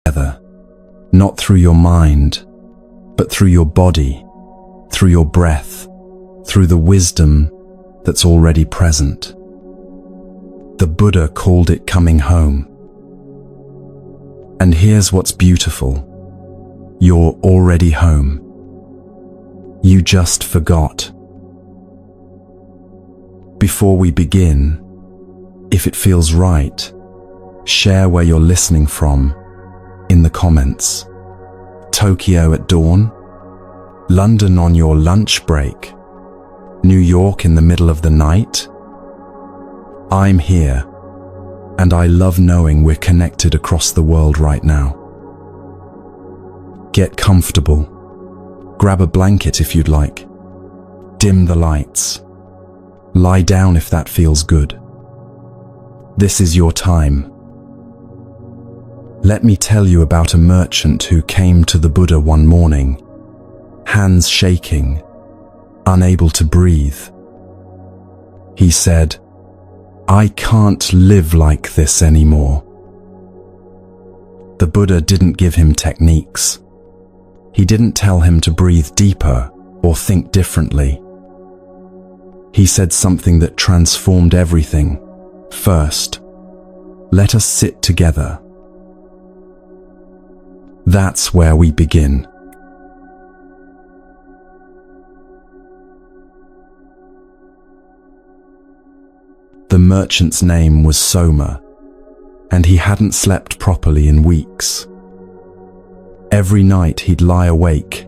together, not through your mind, but through your body, through your breath, through the wisdom that's already present. The Buddha called it coming home. And here's what's beautiful. You're already home. You just forgot. Before we begin, if it feels right, share where you're listening from in the comments. Tokyo at dawn, London on your lunch break, New York in the middle of the night. I'm here, and I love knowing we're connected across the world right now. Get comfortable. Grab a blanket if you'd like. Dim the lights. Lie down if that feels good. This is your time. Let me tell you about a merchant who came to the Buddha one morning, hands shaking, unable to breathe. He said, "I can't live like this anymore." The Buddha didn't give him techniques. He didn't tell him to breathe deeper or think differently. He said something that transformed everything. First, let us sit together. That's where we begin. The merchant's name was Soma, and he hadn't slept properly in weeks. Every night he'd lie awake,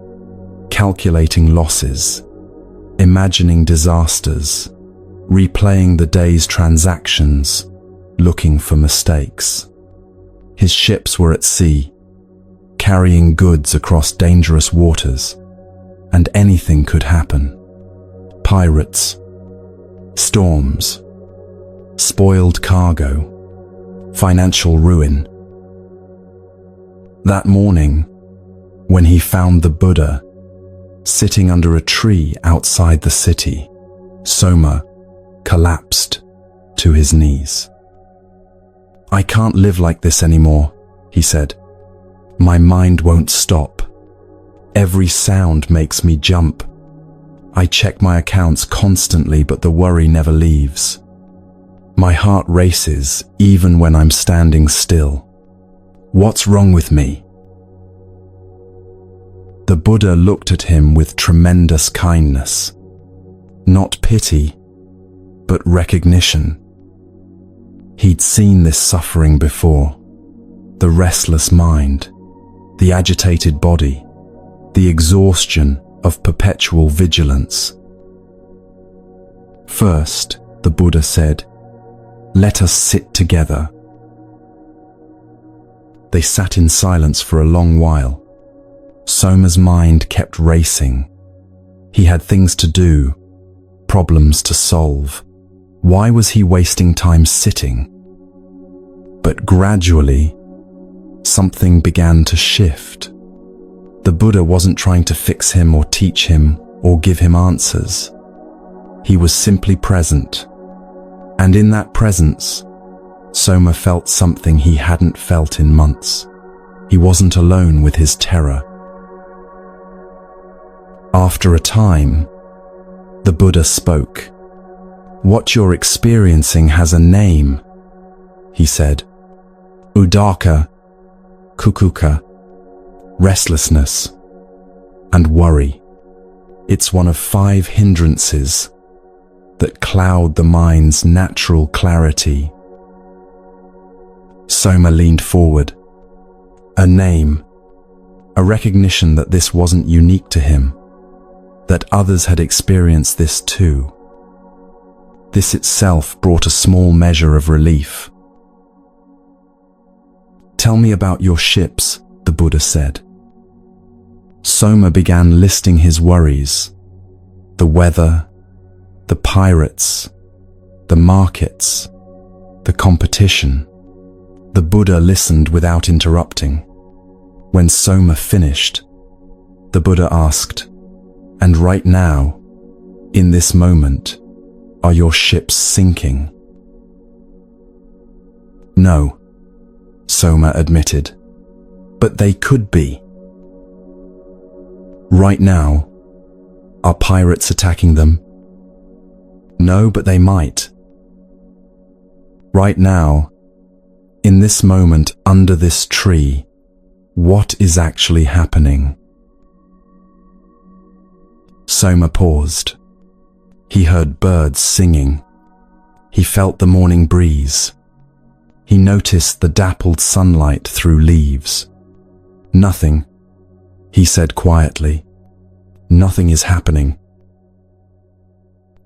calculating losses, imagining disasters, replaying the day's transactions, looking for mistakes. His ships were at sea, carrying goods across dangerous waters, and anything could happen. Pirates, storms, spoiled cargo, financial ruin. That morning, when he found the Buddha sitting under a tree outside the city, Soma collapsed to his knees. "I can't live like this anymore," he said. "My mind won't stop. Every sound makes me jump. I check my accounts constantly, but the worry never leaves. My heart races even when I'm standing still. What's wrong with me?" The Buddha looked at him with tremendous kindness. Not pity, but recognition. He'd seen this suffering before. The restless mind, the agitated body, the exhaustion of perpetual vigilance. First, the Buddha said, "Let us sit together." They sat in silence for a long while. Soma's mind kept racing. He had things to do, problems to solve. Why was he wasting time sitting? But gradually, something began to shift. The Buddha wasn't trying to fix him or teach him or give him answers. He was simply present. And in that presence, Soma felt something he hadn't felt in months. He wasn't alone with his terror. After a time, the Buddha spoke. "What you're experiencing has a name," he said. "Udaka, kukuka, restlessness, and worry. It's one of 5 hindrances that cloud the mind's natural clarity." Soma leaned forward. A name, a recognition that this wasn't unique to him, that others had experienced this too. This itself brought a small measure of relief. "Tell me about your ships," the Buddha said. Soma began listing his worries: the weather, the pirates, the markets, the competition. The Buddha listened without interrupting. When Soma finished, the Buddha asked, "And right now, in this moment, are your ships sinking?" "No," Soma admitted. But they could be. Right now, are pirates attacking them? No, but they might. Right now, in this moment under this tree, what is actually happening? Soma paused. He heard birds singing. He felt the morning breeze. He noticed the dappled sunlight through leaves. Nothing, he said quietly. Nothing is happening.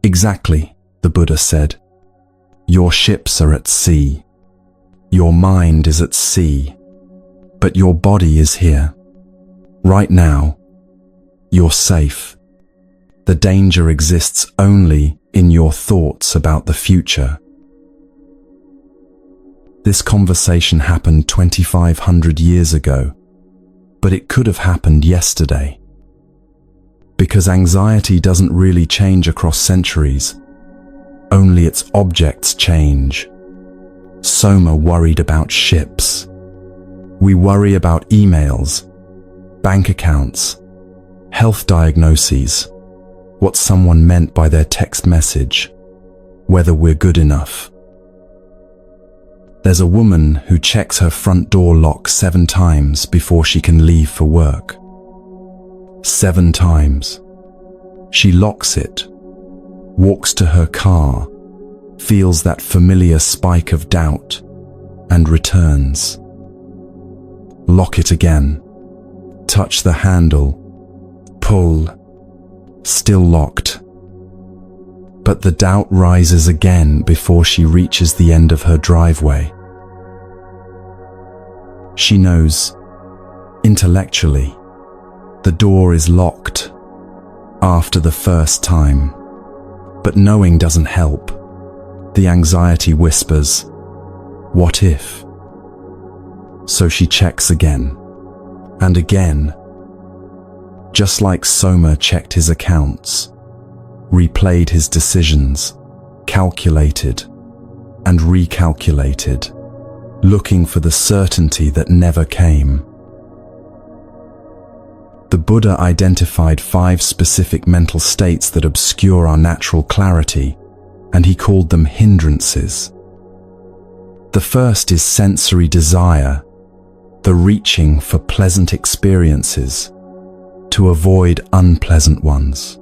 Exactly, the Buddha said. Your ships are at sea. Your mind is at sea. But your body is here. Right now, you're safe. The danger exists only in your thoughts about the future. This conversation happened 2,500 years ago, but it could have happened yesterday. Because anxiety doesn't really change across centuries, only its objects change. Soma worried about ships. We worry about emails, bank accounts, health diagnoses, what someone meant by their text message, whether we're good enough. There's a woman who checks her front door lock 7 times before she can leave for work. 7 times. She locks it, walks to her car, feels that familiar spike of doubt, and returns. Lock it again. Touch the handle. Pull. Still locked. But the doubt rises again before she reaches the end of her driveway. She knows, intellectually, the door is locked after the first time. But knowing doesn't help. The anxiety whispers, what if? So she checks again, and again, just like Soma checked his accounts, replayed his decisions, calculated and recalculated, looking for the certainty that never came. The Buddha identified 5 specific mental states that obscure our natural clarity, and he called them hindrances. The first is sensory desire, the reaching for pleasant experiences to avoid unpleasant ones.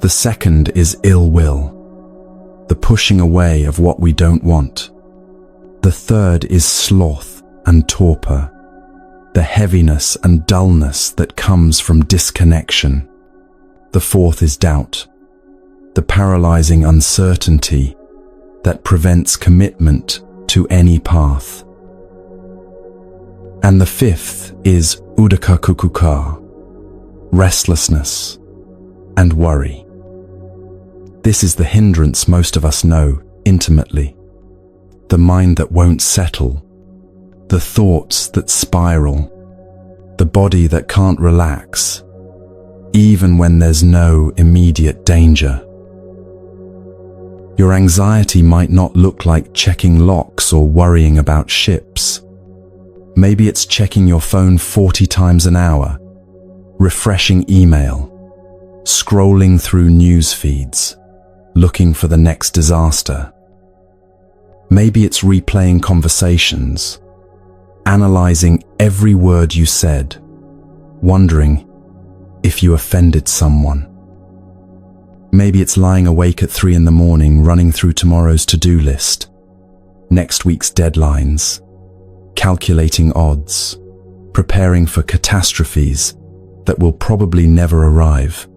The second is ill will, the pushing away of what we don't want. The third is sloth and torpor, the heaviness and dullness that comes from disconnection. The fourth is doubt, the paralyzing uncertainty that prevents commitment to any path. And the fifth is uddhacca kukkuca, restlessness and worry. This is the hindrance most of us know intimately, the mind that won't settle, the thoughts that spiral, the body that can't relax, even when there's no immediate danger. Your anxiety might not look like checking locks or worrying about ships. Maybe it's checking your phone 40 times an hour, refreshing email, scrolling through news feeds, looking for the next disaster. Maybe it's replaying conversations, analyzing every word you said, wondering if you offended someone. Maybe it's lying awake at 3 a.m, running through tomorrow's to-do list, next week's deadlines, calculating odds, preparing for catastrophes that will probably never arrive.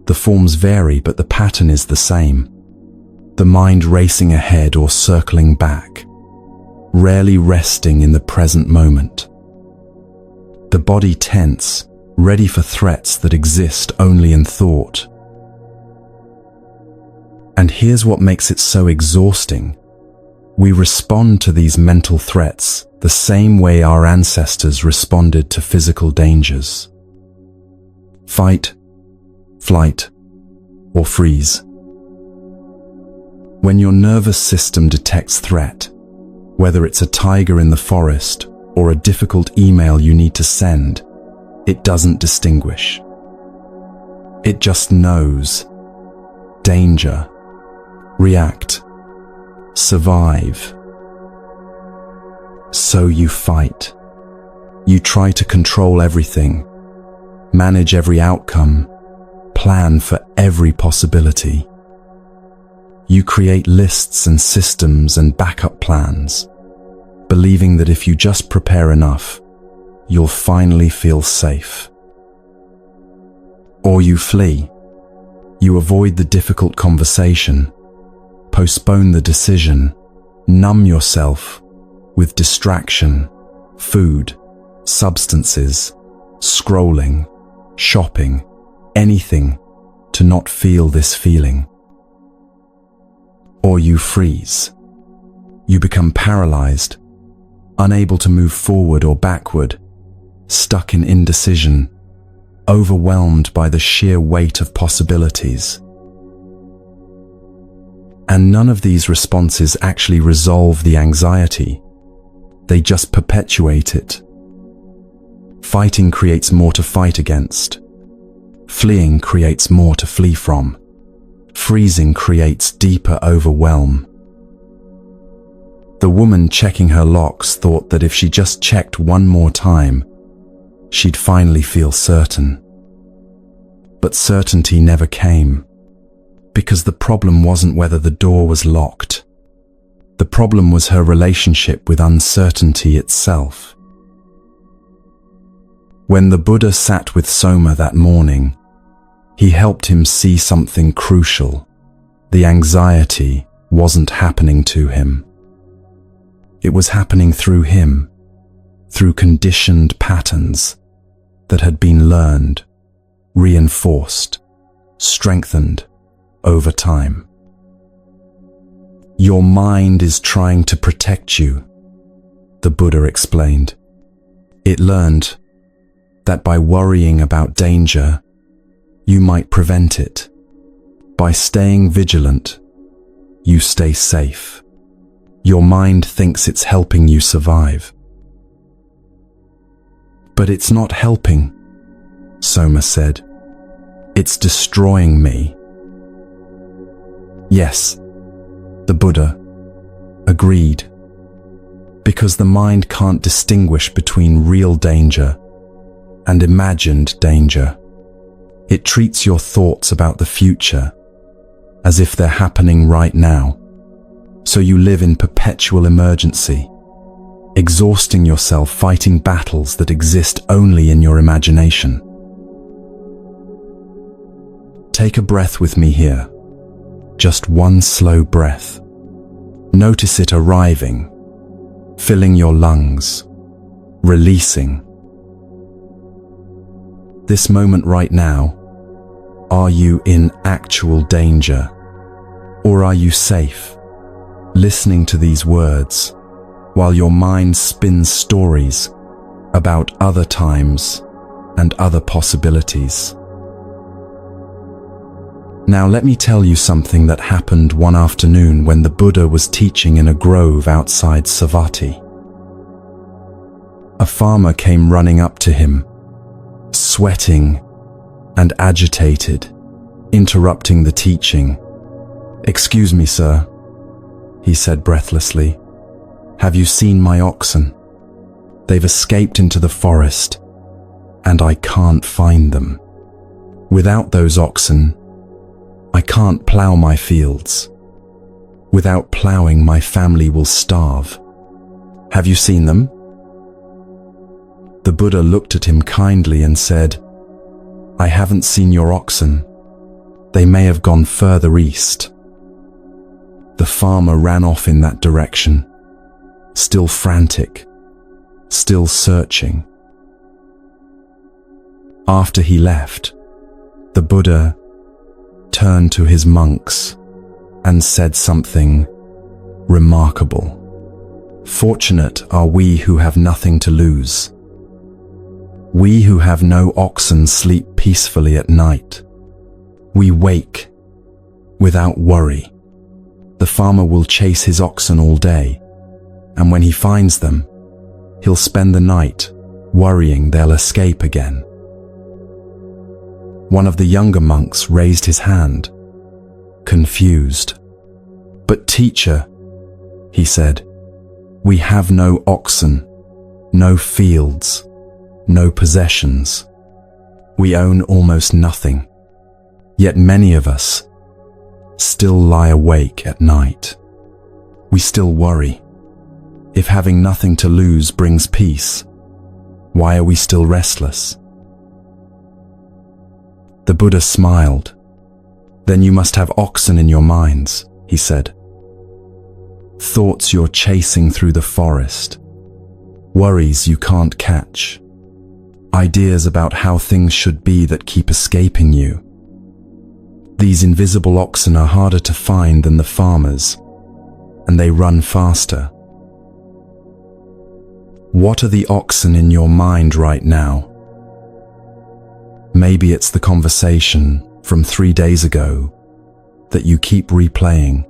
The forms vary, but the pattern is the same. The mind racing ahead or circling back, rarely resting in the present moment. The body tense, ready for threats that exist only in thought. And here's what makes it so exhausting. We respond to these mental threats the same way our ancestors responded to physical dangers. Fight, flight, or freeze. When your nervous system detects threat, Whether it's a tiger in the forest or a difficult email you need to send, it doesn't distinguish. It just knows. Danger. React. Survive. So you fight. You try to control everything, manage every outcome, plan for every possibility. You create lists and systems and backup plans, believing that if you just prepare enough, you'll finally feel safe. Or you flee. You avoid the difficult conversation, postpone the decision, numb yourself with distraction, food, substances, scrolling, shopping, anything to not feel this feeling. Or you freeze. You become paralyzed, unable to move forward or backward, stuck in indecision, overwhelmed by the sheer weight of possibilities. And none of these responses actually resolve the anxiety. They just perpetuate it. Fighting creates more to fight against. Fleeing creates more to flee from. Freezing creates deeper overwhelm. The woman checking her locks thought that if she just checked one more time, she'd finally feel certain. But certainty never came, because the problem wasn't whether the door was locked. The problem was her relationship with uncertainty itself. When the Buddha sat with Soma that morning, he helped him see something crucial. The anxiety wasn't happening to him. It was happening through him, through conditioned patterns that had been learned, reinforced, strengthened over time. Your mind is trying to protect you, the Buddha explained. It learned that by worrying about danger, you might prevent it. By staying vigilant, you stay safe. Your mind thinks it's helping you survive. But it's not helping, Soma said. It's destroying me. Yes, the Buddha agreed, because the mind can't distinguish between real danger and imagined danger. It treats your thoughts about the future as if they're happening right now. So you live in perpetual emergency, exhausting yourself fighting battles that exist only in your imagination. Take a breath with me here. Just one slow breath. Notice it arriving, filling your lungs, releasing. This moment right now, are you in actual danger? Or are you safe, listening to these words, while your mind spins stories about other times and other possibilities? Now let me tell you something that happened one afternoon when the Buddha was teaching in a grove outside Savatthi. A farmer came running up to him, sweating and agitated, interrupting the teaching. "Excuse me, sir," he said breathlessly. "Have you seen my oxen? They've escaped into the forest, and I can't find them. Without those oxen, I can't plow my fields. Without plowing, my family will starve. Have you seen them?" The Buddha looked at him kindly and said, "I haven't seen your oxen. They may have gone further east." The farmer ran off in that direction, still frantic, still searching. After he left, the Buddha turned to his monks and said something remarkable. "Fortunate are we who have nothing to lose. We who have no oxen sleep peacefully at night. We wake without worry. The farmer will chase his oxen all day, and when he finds them, he'll spend the night worrying they'll escape again. One of the younger monks raised his hand, confused. "But teacher," he said, "we have no oxen, no fields, no possessions. We own almost nothing. Yet many of us still lie awake at night. We still worry. If having nothing to lose brings peace, why are we still restless?" The Buddha smiled. "Then you must have oxen in your minds," he said. "Thoughts you're chasing through the forest, worries you can't catch, ideas about how things should be that keep escaping you. These invisible oxen are harder to find than the farmers, and they run faster. What are the oxen in your mind right now? Maybe it's the conversation from 3 days ago that you keep replaying,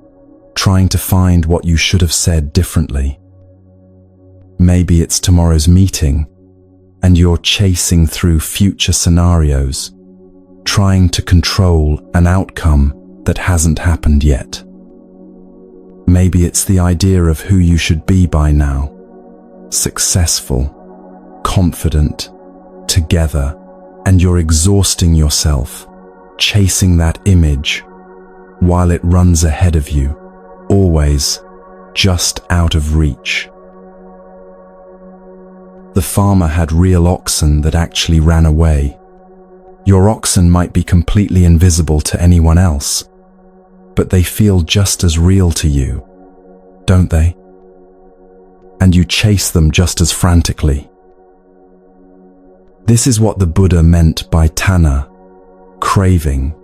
trying to find what you should have said differently. Maybe it's tomorrow's meeting, and you're chasing through future scenarios, trying to control an outcome that hasn't happened yet. Maybe it's the idea of who you should be by now, successful, confident, together, and you're exhausting yourself, chasing that image, while it runs ahead of you, always just out of reach. The farmer had real oxen that actually ran away. Your oxen might be completely invisible to anyone else, but they feel just as real to you, don't they? And you chase them just as frantically. This is what the Buddha meant by tanha, craving,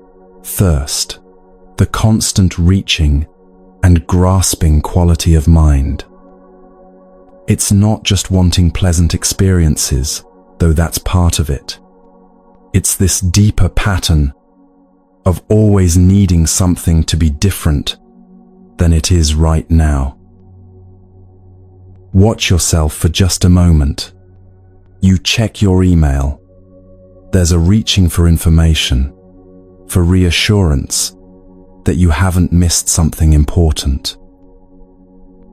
thirst, the constant reaching and grasping quality of mind. It's not just wanting pleasant experiences, though that's part of it. It's this deeper pattern of always needing something to be different than it is right now. Watch yourself for just a moment. You check your email. There's a reaching for information, for reassurance that you haven't missed something important.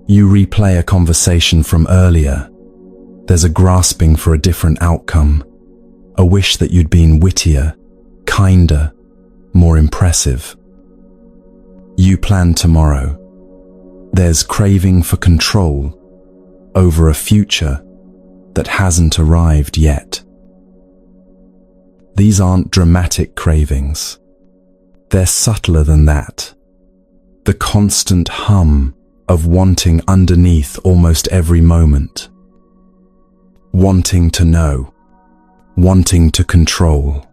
You replay a conversation from earlier. There's a grasping for a different outcome, a wish that you'd been wittier, kinder, more impressive. You plan tomorrow. There's craving for control over a future that hasn't arrived yet. These aren't dramatic cravings. They're subtler than that. The constant hum of wanting underneath almost every moment. Wanting to know, wanting to control,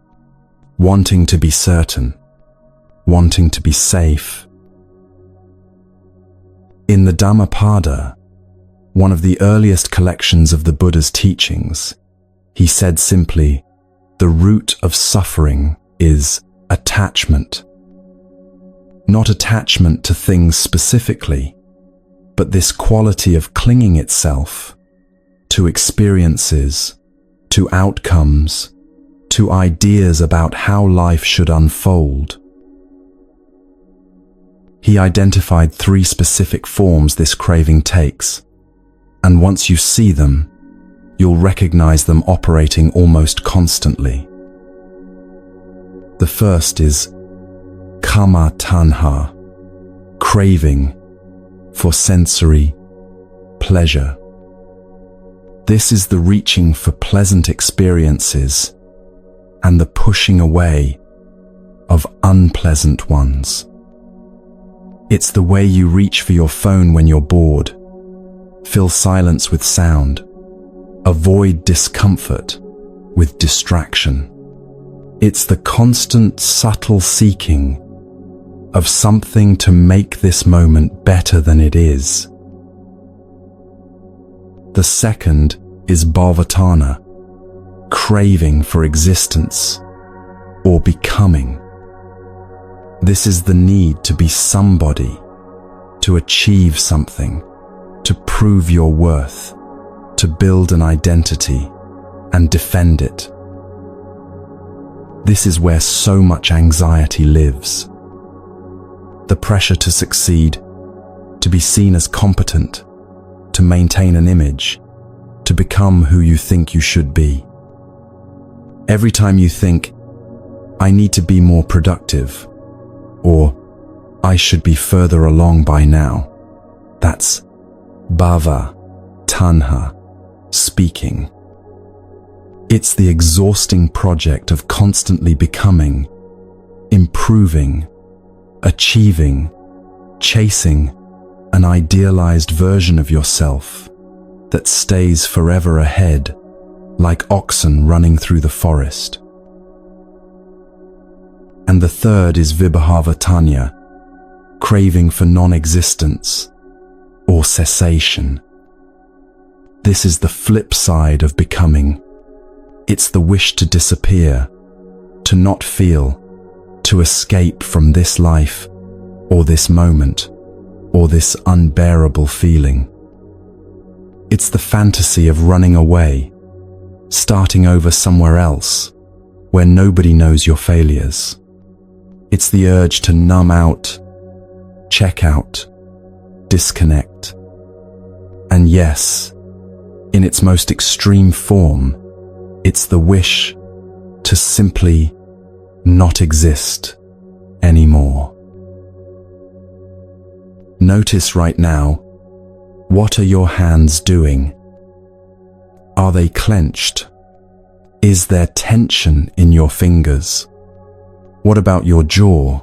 wanting to be certain, wanting to be safe. In the Dhammapada, one of the earliest collections of the Buddha's teachings, he said simply, the root of suffering is attachment. Not attachment to things specifically, but this quality of clinging itself to experiences, to outcomes, to ideas about how life should unfold. He identified 3 specific forms this craving takes, and once you see them, you'll recognize them operating almost constantly. The first is kama tanha, craving for sensory pleasure. This is the reaching for pleasant experiences and the pushing away of unpleasant ones. It's the way you reach for your phone when you're bored, fill silence with sound, avoid discomfort with distraction. It's the constant, subtle seeking of something to make this moment better than it is. The second is bhavatana, craving for existence or becoming. This is the need to be somebody, to achieve something, to prove your worth, to build an identity and defend it. This is where so much anxiety lives. The pressure to succeed, to be seen as competent, to maintain an image, to become who you think you should be. Every time you think, I need to be more productive, or I should be further along by now, that's bhava, tanha, speaking. It's the exhausting project of constantly becoming, improving, achieving, chasing an idealized version of yourself that stays forever ahead, like oxen running through the forest. And the third is vibhavatanya, craving for non-existence or cessation. This is the flip side of becoming. It's the wish to disappear, to not feel, to escape from this life, or this moment, or this unbearable feeling. It's the fantasy of running away, starting over somewhere else, where nobody knows your failures. It's the urge to numb out, check out, disconnect. And yes, in its most extreme form, it's the wish to simply not exist anymore. Notice right now, what are your hands doing? Are they clenched? Is there tension in your fingers? What about your jaw?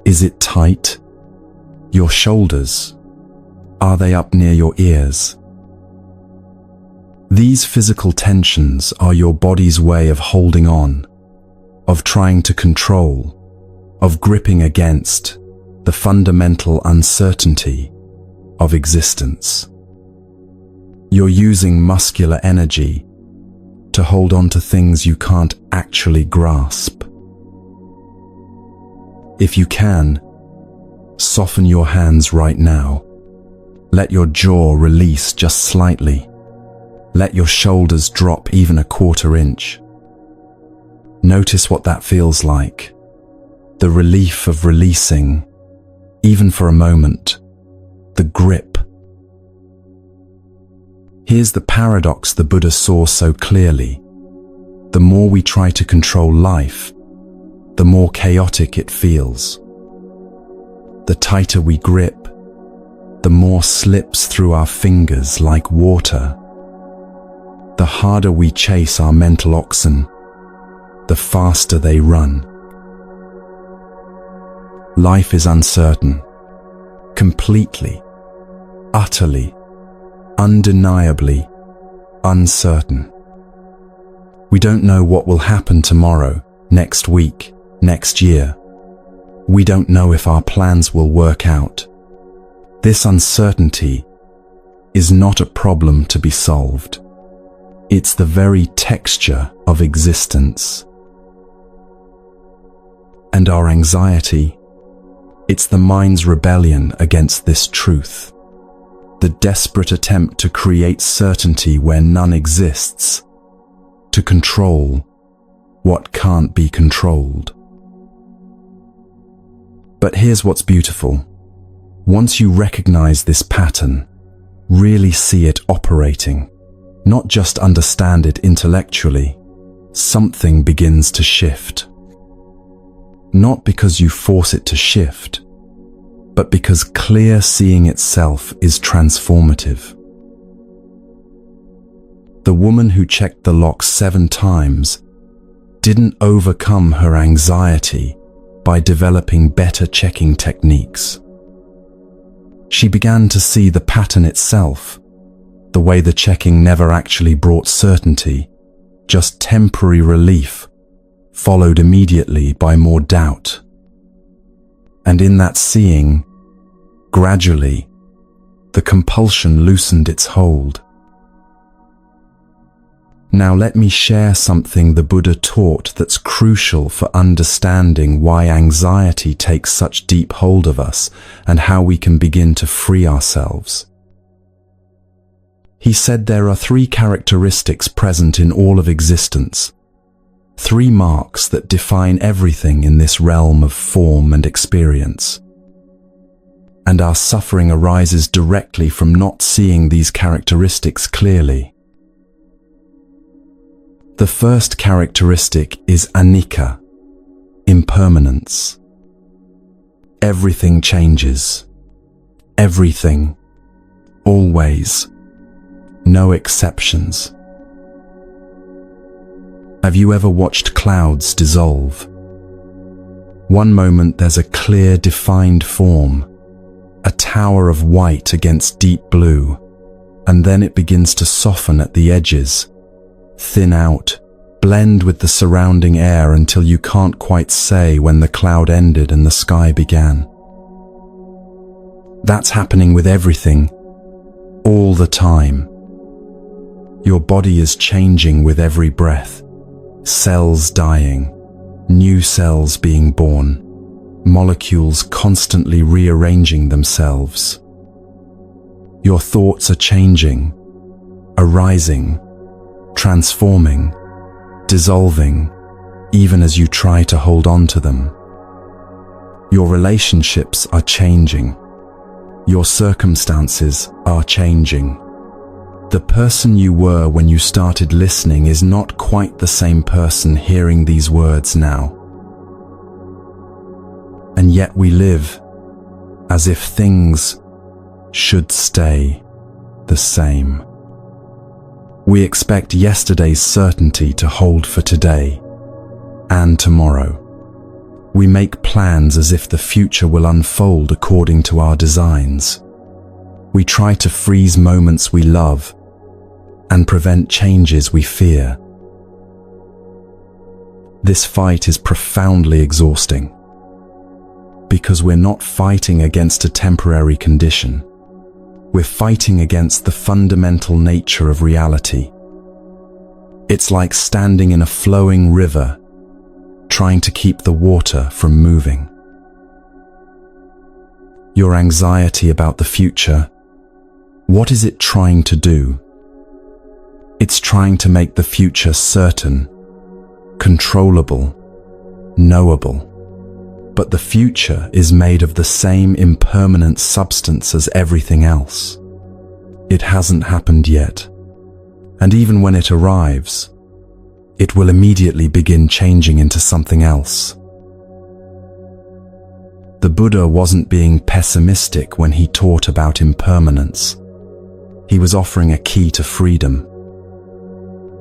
Is it tight? Your shoulders? Are they up near your ears? These physical tensions are your body's way of holding on, of trying to control, of gripping against the fundamental uncertainty of existence. You're using muscular energy to hold on to things you can't actually grasp. If you can, soften your hands right now. Let your jaw release just slightly. Let your shoulders drop even a quarter inch. Notice what that feels like. The relief of releasing, even for a moment. The grip. Here's the paradox the Buddha saw so clearly. The more we try to control life, the more chaotic it feels. The tighter we grip, the more slips through our fingers like water. The harder we chase our mental oxen, the faster they run. Life is uncertain, completely, utterly, undeniably uncertain. We don't know what will happen tomorrow, next week, next year. We don't know if our plans will work out. This uncertainty is not a problem to be solved. It's the very texture of existence. And our anxiety, it's the mind's rebellion against this truth. The desperate attempt to create certainty where none exists, to control what can't be controlled. But here's what's beautiful. Once you recognize this pattern, really see it operating, not just understand it intellectually, something begins to shift. Not because you force it to shift, but because clear seeing itself is transformative. The woman who checked the lock 7 times didn't overcome her anxiety by developing better checking techniques. She began to see the pattern itself, the way the checking never actually brought certainty, just temporary relief, followed immediately by more doubt. And in that seeing, gradually, the compulsion loosened its hold. Now let me share something the Buddha taught that's crucial for understanding why anxiety takes such deep hold of us and how we can begin to free ourselves. He said there are three characteristics present in all of existence, three marks that define everything in this realm of form and experience. And our suffering arises directly from not seeing these characteristics clearly. The first characteristic is anicca, impermanence. Everything changes. Everything. Always. No exceptions. Have you ever watched clouds dissolve? One moment there's a clear, defined form, a tower of white against deep blue, and then it begins to soften at the edges, thin out, blend with the surrounding air until you can't quite say when the cloud ended and the sky began. That's happening with everything, all the time. Your body is changing with every breath, cells dying, new cells being born, molecules constantly rearranging themselves. Your thoughts are changing, arising, transforming, dissolving, even as you try to hold on to them. Your relationships are changing. Your circumstances are changing. The person you were when you started listening is not quite the same person hearing these words now. And yet we live as if things should stay the same. We expect yesterday's certainty to hold for today and tomorrow. We make plans as if the future will unfold according to our designs. We try to freeze moments we love and prevent changes we fear. This fight is profoundly exhausting because we're not fighting against a temporary condition. We're fighting against the fundamental nature of reality. It's like standing in a flowing river, trying to keep the water from moving. Your anxiety about the future, what is it trying to do? It's trying to make the future certain, controllable, knowable. But the future is made of the same impermanent substance as everything else. It hasn't happened yet. And even when it arrives, it will immediately begin changing into something else. The Buddha wasn't being pessimistic when he taught about impermanence. He was offering a key to freedom.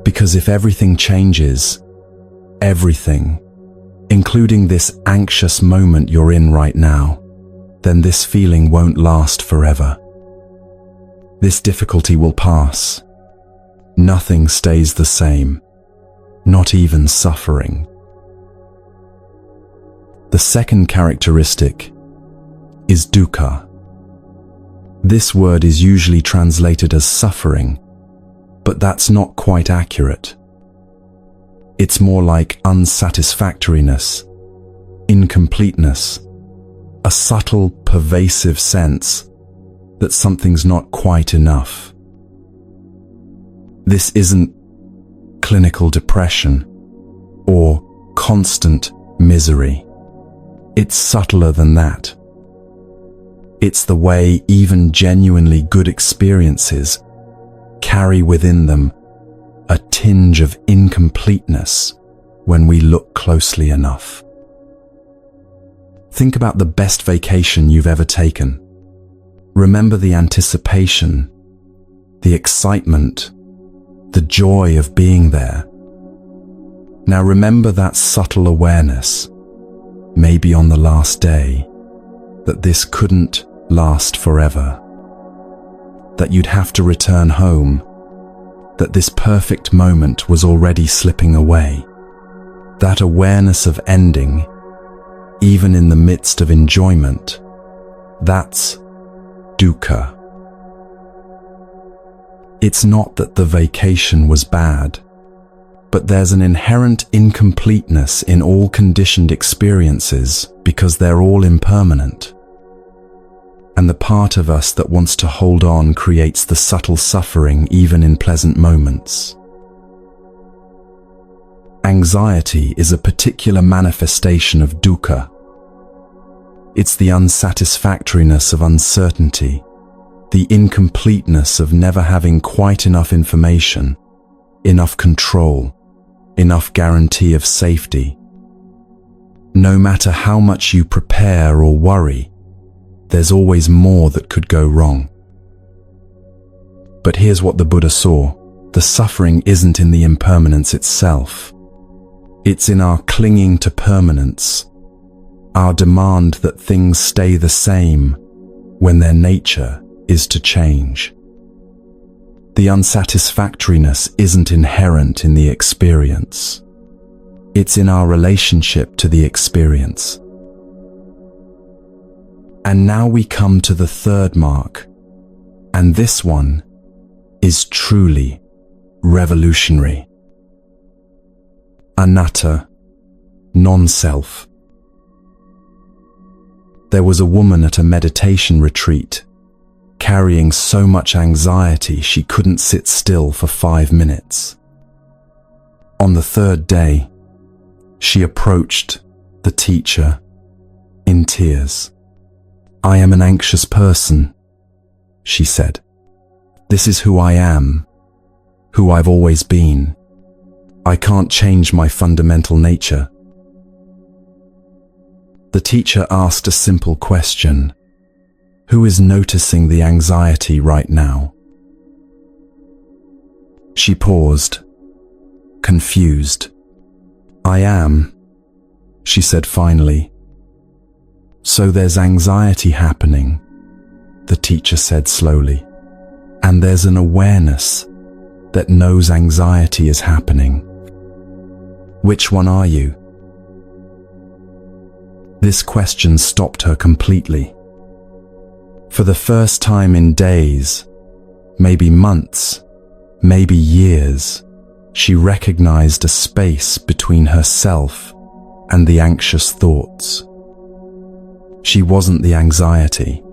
Because if everything changes, everything, including this anxious moment you're in right now, then this feeling won't last forever. This difficulty will pass. Nothing stays the same, not even suffering. The second characteristic is dukkha. This word is usually translated as suffering, but that's not quite accurate. It's more like unsatisfactoriness, incompleteness, a subtle, pervasive sense that something's not quite enough. This isn't clinical depression or constant misery. It's subtler than that. It's the way even genuinely good experiences carry within them a tinge of incompleteness when we look closely enough. Think about the best vacation you've ever taken. Remember the anticipation, the excitement, the joy of being there. Now remember that subtle awareness, maybe on the last day, that this couldn't last forever, that you'd have to return home, that this perfect moment was already slipping away. That awareness of ending, even in the midst of enjoyment, that's dukkha. It's not that the vacation was bad, but there's an inherent incompleteness in all conditioned experiences because they're all impermanent. and the part of us that wants to hold on creates the subtle suffering even in pleasant moments. Anxiety is a particular manifestation of dukkha. It's the unsatisfactoriness of uncertainty, the incompleteness of never having quite enough information, enough control, enough guarantee of safety. No matter how much you prepare or worry, there's always more that could go wrong. But here's what the Buddha saw. The suffering isn't in the impermanence itself. It's in our clinging to permanence, our demand that things stay the same when their nature is to change. The unsatisfactoriness isn't inherent in the experience. It's in our relationship to the experience. And now we come to the third mark, and this one is truly revolutionary. Anatta, non-self. There was a woman at a meditation retreat, carrying so much anxiety she couldn't sit still for 5 minutes. On the third day, she approached the teacher in tears. "I am an anxious person," she said. "This is who I am, who I've always been. I can't change my fundamental nature." The teacher asked a simple question. Who is noticing the anxiety right now? She paused, confused. "I am," she said finally. "So there's anxiety happening," the teacher said slowly, "and there's an awareness that knows anxiety is happening. Which one are you?" This question stopped her completely. For the first time in days, maybe months, maybe years, she recognized a space between herself and the anxious thoughts. She wasn't the anxiety.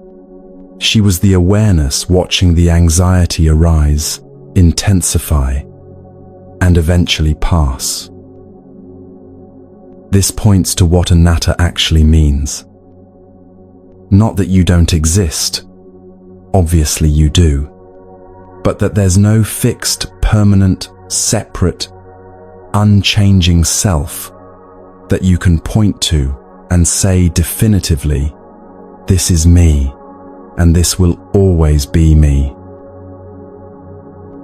She was the awareness watching the anxiety arise, intensify, and eventually pass. This points to what anatta actually means. Not that you don't exist, obviously you do, but that there's no fixed, permanent, separate, unchanging self that you can point to and say definitively, "This is me, and this will always be me."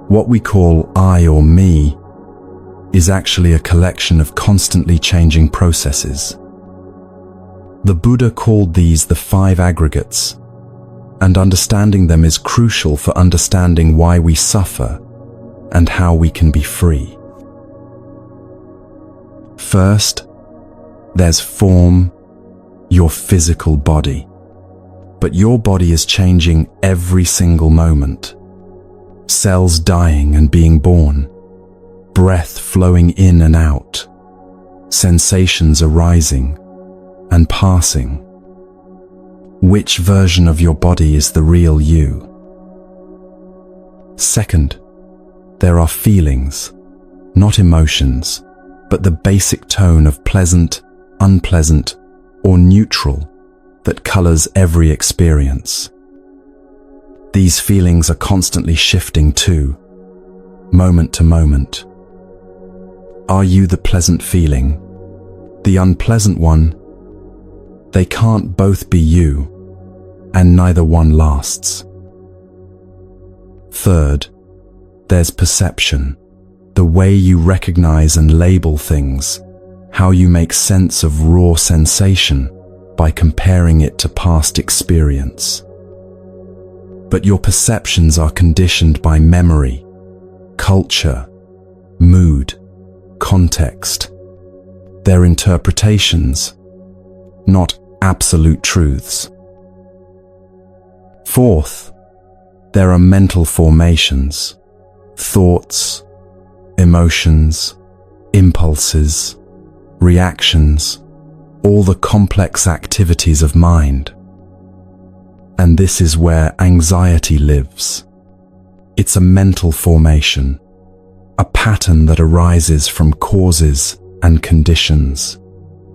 What we call I or me is actually a collection of constantly changing processes. The Buddha called these the 5 aggregates, and understanding them is crucial for understanding why we suffer and how we can be free. First, there's form, your physical body. But your body is changing every single moment. Cells dying and being born, breath flowing in and out, sensations arising and passing. Which version of your body is the real you? Second, there are feelings, not emotions, but the basic tone of pleasant, unpleasant, or neutral that colors every experience. These feelings are constantly shifting too, moment to moment. Are you the pleasant feeling? The unpleasant one? They can't both be you, and neither one lasts. Third, there's perception, the way you recognize and label things, how you make sense of raw sensation by comparing it to past experience. But your perceptions are conditioned by memory, culture, mood, context. They're interpretations, not absolute truths. Fourth, there are mental formations, thoughts, emotions, impulses, reactions, all the complex activities of mind. And this is where anxiety lives. It's a mental formation, a pattern that arises from causes and conditions,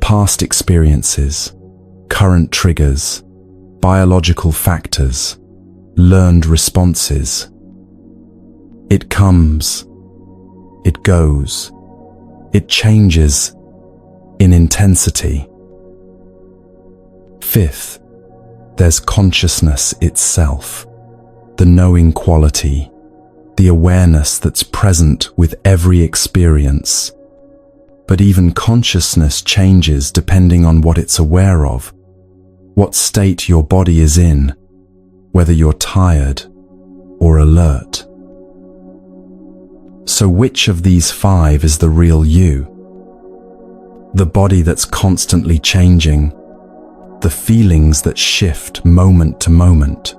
past experiences, current triggers, biological factors, learned responses. It comes, it goes, it changes in intensity. Fifth, there's consciousness itself, the knowing quality, the awareness that's present with every experience. But even consciousness changes depending on what it's aware of, what state your body is in, whether you're tired or alert. So which of these five is the real you? The body that's constantly changing, the feelings that shift moment to moment,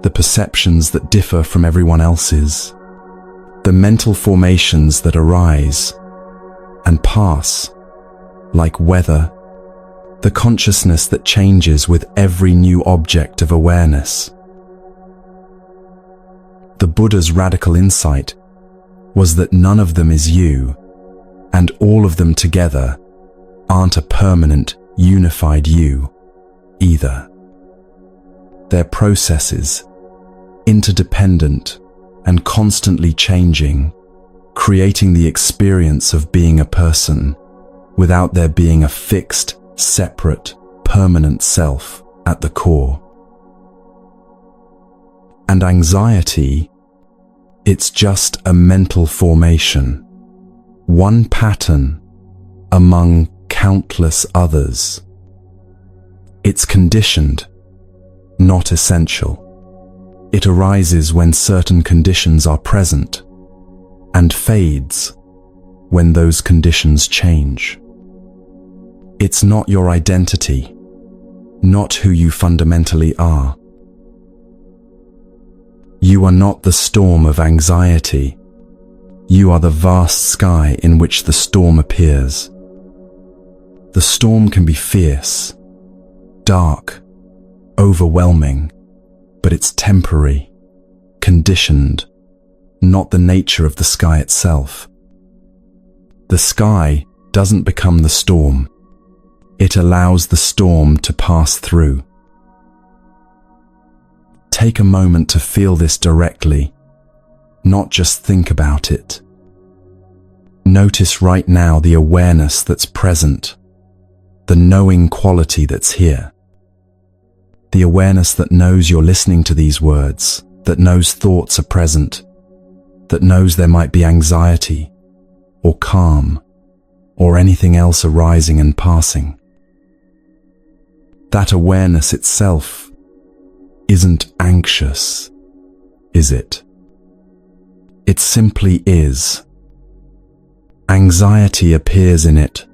the perceptions that differ from everyone else's, the mental formations that arise and pass like weather, the consciousness that changes with every new object of awareness. The Buddha's radical insight was that none of them is you, and all of them together aren't a permanent, unified you either. They're processes, interdependent and constantly changing, creating the experience of being a person without there being a fixed, separate, permanent self at the core. And anxiety, it's just a mental formation, one pattern among countless others. It's conditioned, not essential. It arises when certain conditions are present and fades when those conditions change. It's not your identity, not who you fundamentally are. You are not the storm of anxiety. You are the vast sky in which the storm appears. The storm can be fierce, dark, overwhelming, but it's temporary, conditioned, not the nature of the sky itself. The sky doesn't become the storm. It allows the storm to pass through. Take a moment to feel this directly, not just think about it. Notice right now the awareness that's present, the knowing quality that's here. The awareness that knows you're listening to these words, that knows thoughts are present, that knows there might be anxiety, or calm, or anything else arising and passing. That awareness itself isn't anxious, is it? It simply is. Anxiety appears in it,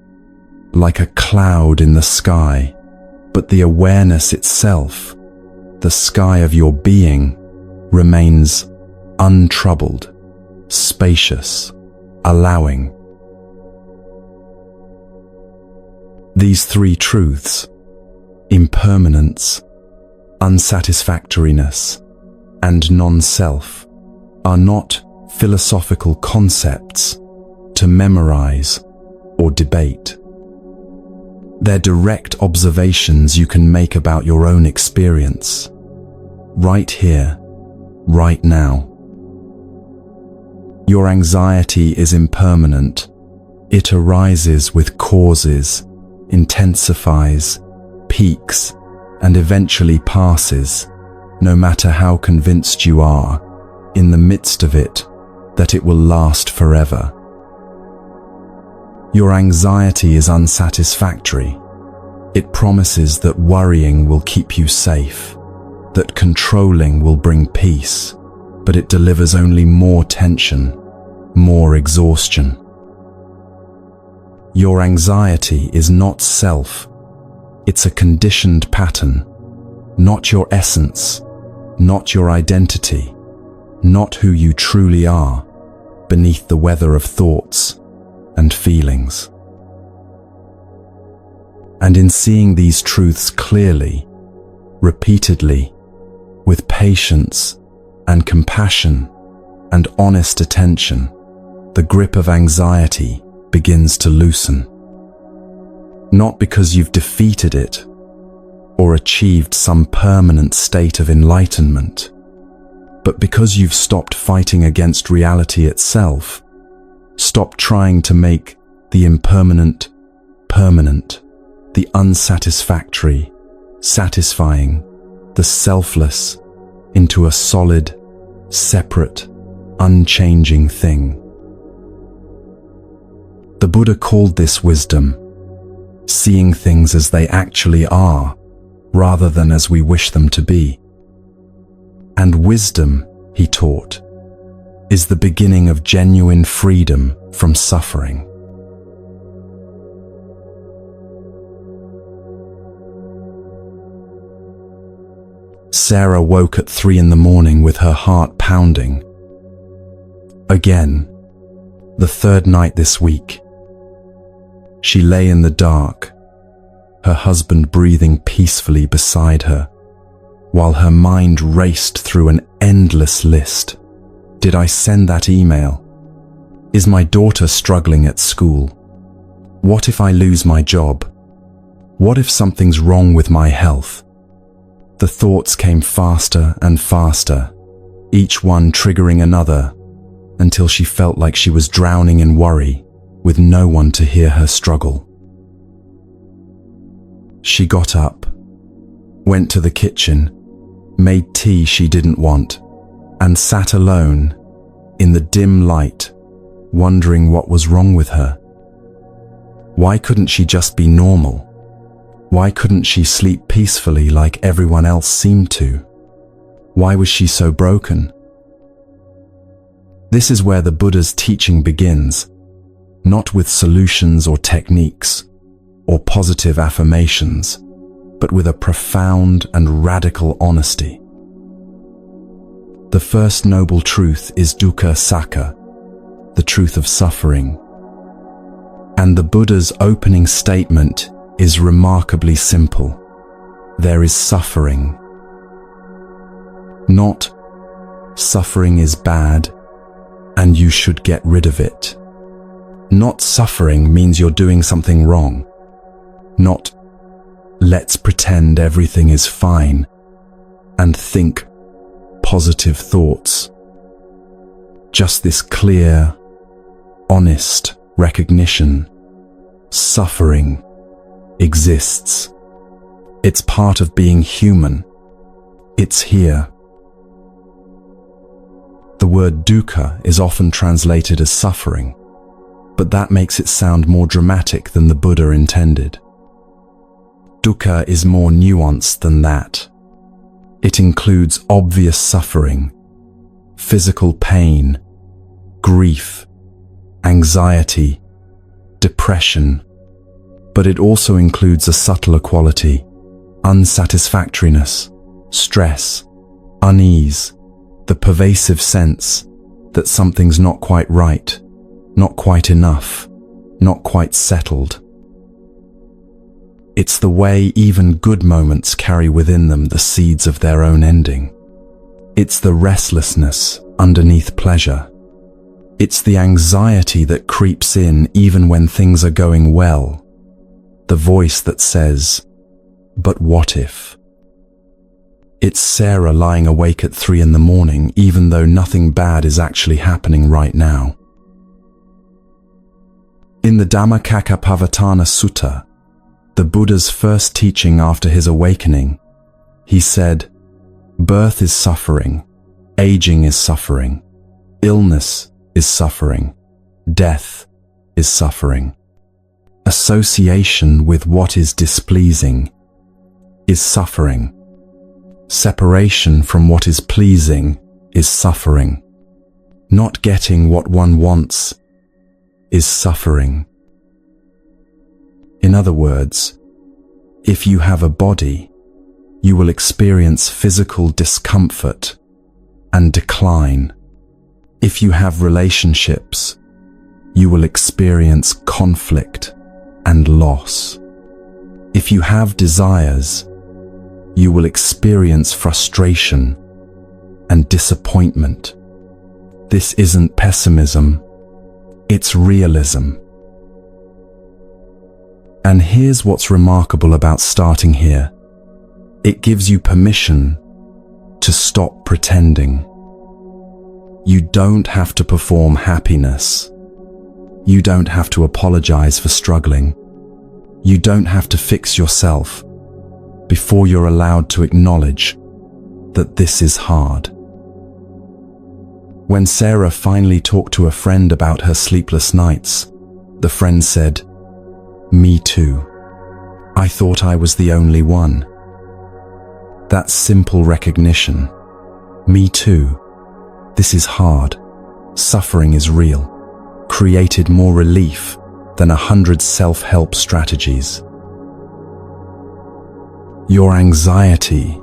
like a cloud in the sky, but the awareness itself, the sky of your being, remains untroubled, spacious, allowing. These three truths, impermanence, unsatisfactoriness, and non-self, are not philosophical concepts to memorize or debate. They're direct observations you can make about your own experience, right here, right now. Your anxiety is impermanent. It arises with causes, intensifies, peaks, and eventually passes, no matter how convinced you are, in the midst of it, that it will last forever. Your anxiety is unsatisfactory. It promises that worrying will keep you safe, that controlling will bring peace, but it delivers only more tension, more exhaustion. Your anxiety is not self. It's a conditioned pattern, not your essence, not your identity, not who you truly are, beneath the weather of thoughts and feelings. And in seeing these truths clearly, repeatedly, With patience and compassion and honest attention, the grip of anxiety begins to loosen. Not because you've defeated it or achieved some permanent state of enlightenment, but because you've stopped fighting against reality itself, stopped trying to make the impermanent permanent, the unsatisfactory satisfying, the selfless into a solid, separate, unchanging thing. The Buddha called this wisdom, seeing things as they actually are, rather than as we wish them to be. And wisdom, he taught, is the beginning of genuine freedom from suffering. Sarah woke at 3 a.m. with her heart pounding. Again, the third night this week. She lay in the dark, her husband breathing peacefully beside her, while her mind raced through an endless list. Did I send that email? Is my daughter struggling at school? What if I lose my job? What if something's wrong with my health? The thoughts came faster and faster, each one triggering another, until she felt like she was drowning in worry, with no one to hear her struggle. She got up, went to the kitchen, made tea she didn't want, and sat alone, in the dim light, wondering what was wrong with her. Why couldn't she just be normal? Why couldn't she sleep peacefully like everyone else seemed to? Why was she so broken? This is where the Buddha's teaching begins, not with solutions or techniques, or positive affirmations, but with a profound and radical honesty. The first noble truth is dukkha sakka, the truth of suffering. And the Buddha's opening statement is remarkably simple. There is suffering. Not suffering is bad and you should get rid of it. Not suffering means you're doing something wrong. Not let's pretend everything is fine and think positive thoughts. Just this clear, honest recognition. Suffering exists. It's part of being human. It's here. The word dukkha is often translated as suffering, but that makes it sound more dramatic than the Buddha intended. Dukkha is more nuanced than that. It includes obvious suffering, physical pain, grief, anxiety, depression, but it also includes a subtler quality, unsatisfactoriness, stress, unease, the pervasive sense that something's not quite right, not quite enough, not quite settled. It's the way even good moments carry within them the seeds of their own ending. It's the restlessness underneath pleasure. It's the anxiety that creeps in even when things are going well. The voice that says, "But what if?" It's Sarah lying awake at 3 a.m, even though nothing bad is actually happening right now. In the Dhammacakkappavattana Sutta, the Buddha's first teaching after his awakening, he said, "Birth is suffering, aging is suffering, illness is suffering, death is suffering. Association with what is displeasing is suffering. Separation from what is pleasing is suffering. Not getting what one wants is suffering." In other words, if you have a body, you will experience physical discomfort and decline. If you have relationships, you will experience conflict and loss. If you have desires, you will experience frustration and disappointment. This isn't pessimism, it's realism. And here's what's remarkable about starting here. It gives you permission to stop pretending. You don't have to perform happiness. You don't have to apologize for struggling. You don't have to fix yourself before you're allowed to acknowledge that this is hard. When Sarah finally talked to a friend about her sleepless nights, the friend said, "Me too. I thought I was the only one." That simple recognition, "Me too. This is hard. Suffering is real," created more relief than 100 self-help strategies. Your anxiety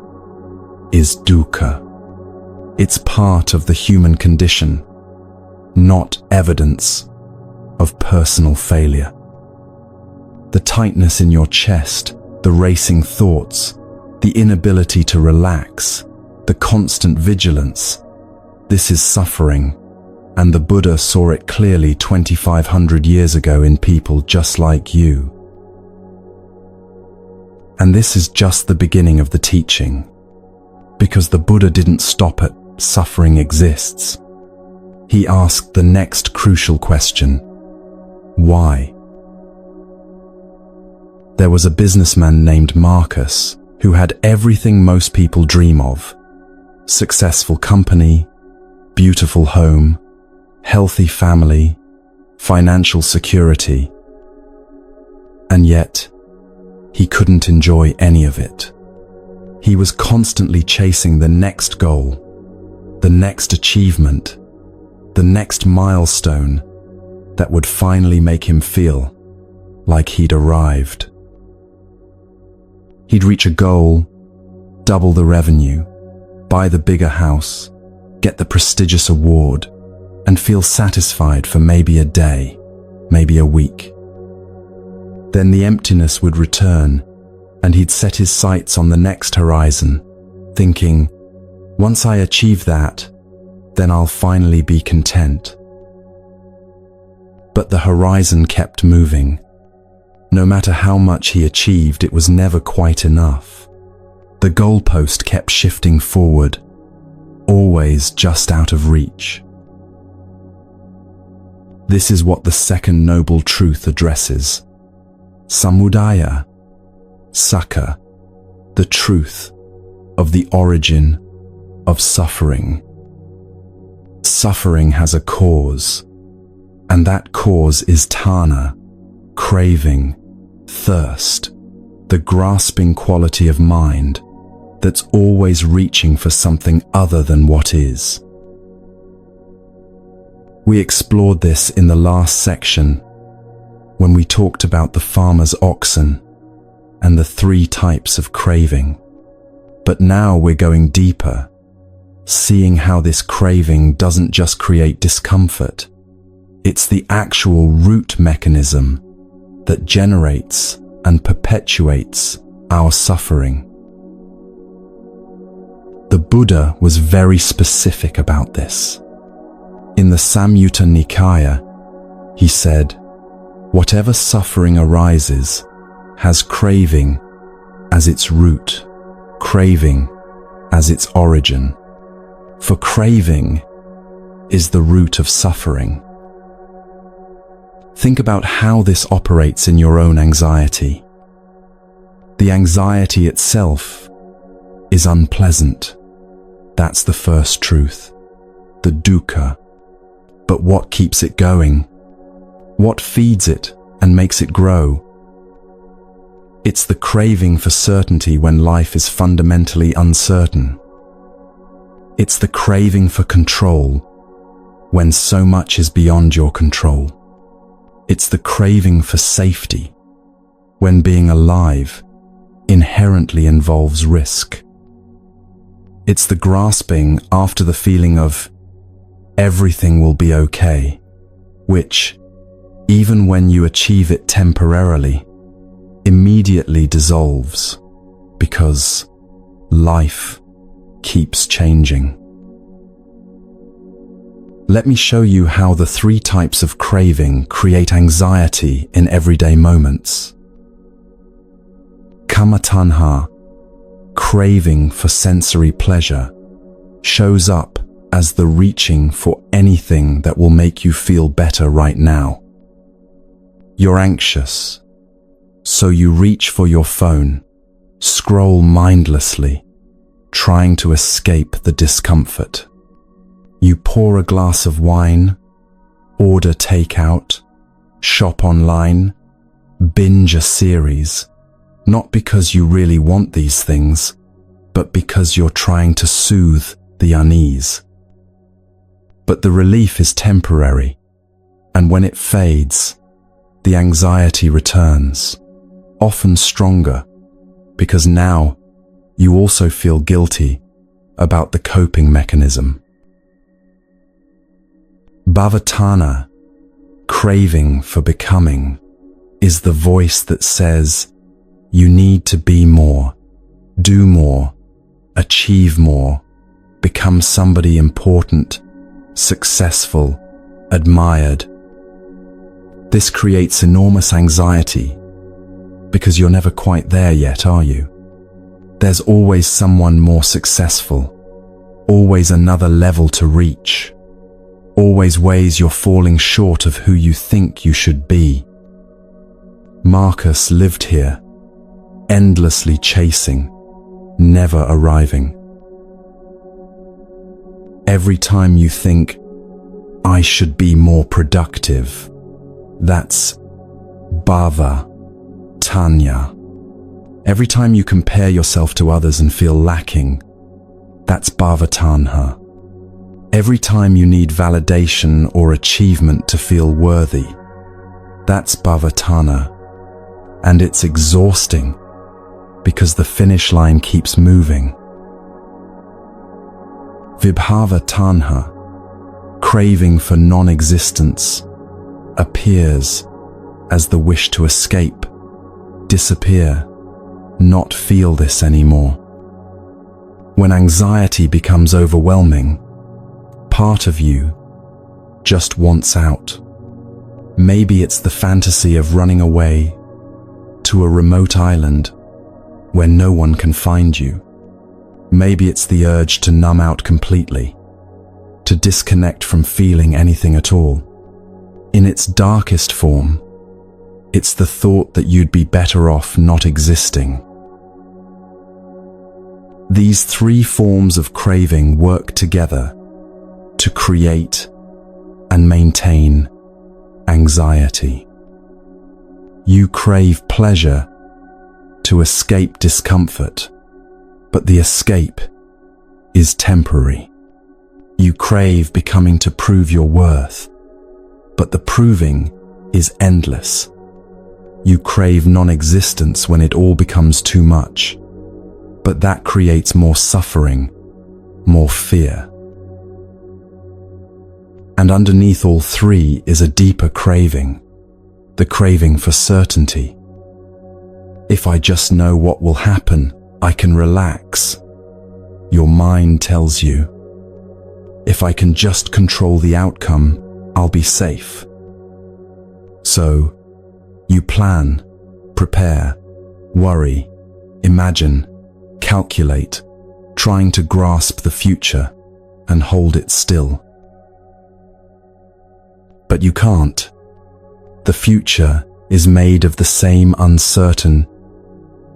is dukkha. It's part of the human condition, not evidence of personal failure. The tightness in your chest, the racing thoughts, the inability to relax, the constant vigilance, this is suffering, and the Buddha saw it clearly 2,500 years ago in people just like you. And this is just the beginning of the teaching, because the Buddha didn't stop at suffering exists. He asked the next crucial question: why? There was a businessman named Marcus who had everything most people dream of: successful company, beautiful home, healthy family, financial security. And yet, he couldn't enjoy any of it. He was constantly chasing the next goal, the next achievement, the next milestone that would finally make him feel like he'd arrived. He'd reach a goal, double the revenue, buy the bigger house, get the prestigious award, and feel satisfied for maybe a day, maybe a week. Then the emptiness would return, and he'd set his sights on the next horizon, thinking, once I achieve that, then I'll finally be content. But the horizon kept moving. No matter how much he achieved, it was never quite enough. The goalpost kept shifting forward, always just out of reach. This is what the second noble truth addresses: samudaya, sakka, the truth of the origin of suffering. Suffering has a cause, and that cause is tanha, craving, thirst, the grasping quality of mind that's always reaching for something other than what is. We explored this in the last section when we talked about the farmer's oxen and the 3 types of craving. But now we're going deeper, seeing how this craving doesn't just create discomfort. It's the actual root mechanism that generates and perpetuates our suffering. The Buddha was very specific about this. In the Samyutta Nikaya, he said, whatever suffering arises has craving as its root, craving as its origin. For craving is the root of suffering. Think about how this operates in your own anxiety. The anxiety itself is unpleasant. That's the first truth, the dukkha. But what keeps it going? What feeds it and makes it grow? It's the craving for certainty when life is fundamentally uncertain. It's the craving for control when so much is beyond your control. It's the craving for safety when being alive inherently involves risk. It's the grasping after the feeling of everything will be okay, which, even when you achieve it temporarily, immediately dissolves because life keeps changing. Let me show you how the 3 types of craving create anxiety in everyday moments. Kama-tanha, craving for sensory pleasure, shows up as the reaching for anything that will make you feel better right now. You're anxious, so you reach for your phone, scroll mindlessly, trying to escape the discomfort. You pour a glass of wine, order takeout, shop online, binge a series, not because you really want these things, but because you're trying to soothe the unease. But the relief is temporary, and when it fades, the anxiety returns, often stronger, because now you also feel guilty about the coping mechanism. Bhavatana, craving for becoming, is the voice that says, you need to be more, do more, achieve more, become somebody important, successful, admired. This creates enormous anxiety because you're never quite there yet, are you? There's always someone more successful, always another level to reach, always ways you're falling short of who you think you should be. Marcus lived here, endlessly chasing, never arriving. Every time you think, I should be more productive, that's bhava, tanya. Every time you compare yourself to others and feel lacking, that's bhavatanha. Every time you need validation or achievement to feel worthy, that's bhavatana. And it's exhausting because the finish line keeps moving. Vibhava tanha, craving for non-existence, appears as the wish to escape, disappear, not feel this anymore. When anxiety becomes overwhelming, part of you just wants out. Maybe it's the fantasy of running away to a remote island where no one can find you. Maybe it's the urge to numb out completely, to disconnect from feeling anything at all. In its darkest form, it's the thought that you'd be better off not existing. These 3 forms of craving work together to create and maintain anxiety. You crave pleasure to escape discomfort, but the escape is temporary. You crave becoming to prove your worth, but the proving is endless. You crave non-existence when it all becomes too much, but that creates more suffering, more fear. And underneath all 3 is a deeper craving, the craving for certainty. If I just know what will happen, I can relax. Your mind tells you, if I can just control the outcome, I'll be safe. So, you plan, prepare, worry, imagine, calculate, trying to grasp the future and hold it still. But you can't. The future is made of the same uncertain,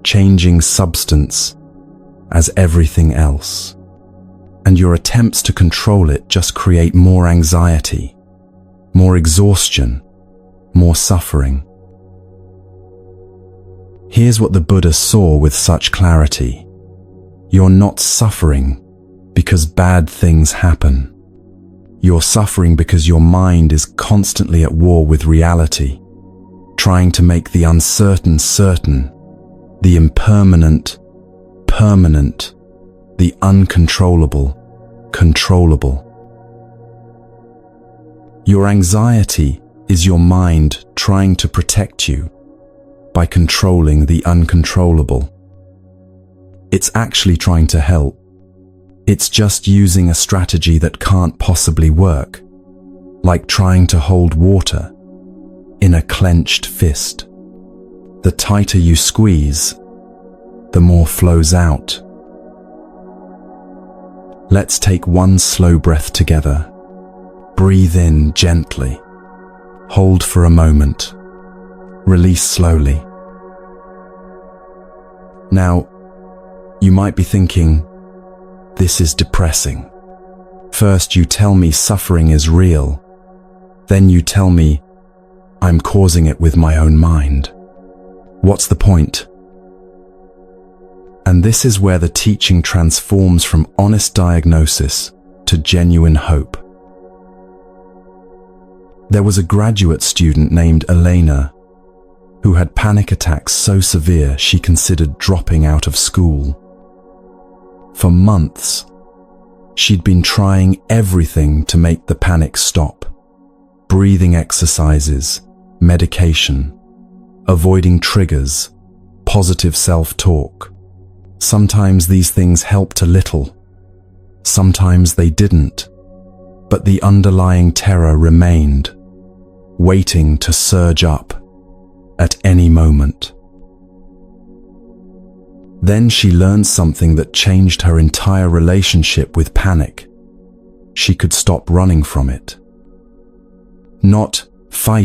changing substance as everything else. And your attempts to control it just create more anxiety, more exhaustion, more suffering. Here's what the Buddha saw with such clarity. You're not suffering because bad things happen. You're suffering because your mind is constantly at war with reality, trying to make the uncertain certain, the impermanent permanent, the uncontrollable controllable. Your anxiety is your mind trying to protect you by controlling the uncontrollable. It's actually trying to help. It's just using a strategy that can't possibly work, like trying to hold water in a clenched fist. The tighter you squeeze, the more flows out. Let's take one slow breath together. Breathe in gently. Hold for a moment. Release slowly. Now, you might be thinking, this is depressing. First you tell me suffering is real. Then you tell me I'm causing it with my own mind. What's the point? And this is where the teaching transforms from honest diagnosis to genuine hope. There was a graduate student named Elena who had panic attacks so severe she considered dropping out of school. For months, she'd been trying everything to make the panic stop. Breathing exercises, medication, avoiding triggers, positive self-talk. Sometimes these things helped a little. Sometimes they didn't. But the underlying terror remained, waiting to surge up at any moment. Then she learned something that changed her entire relationship with panic. She could stop running from it. Not fight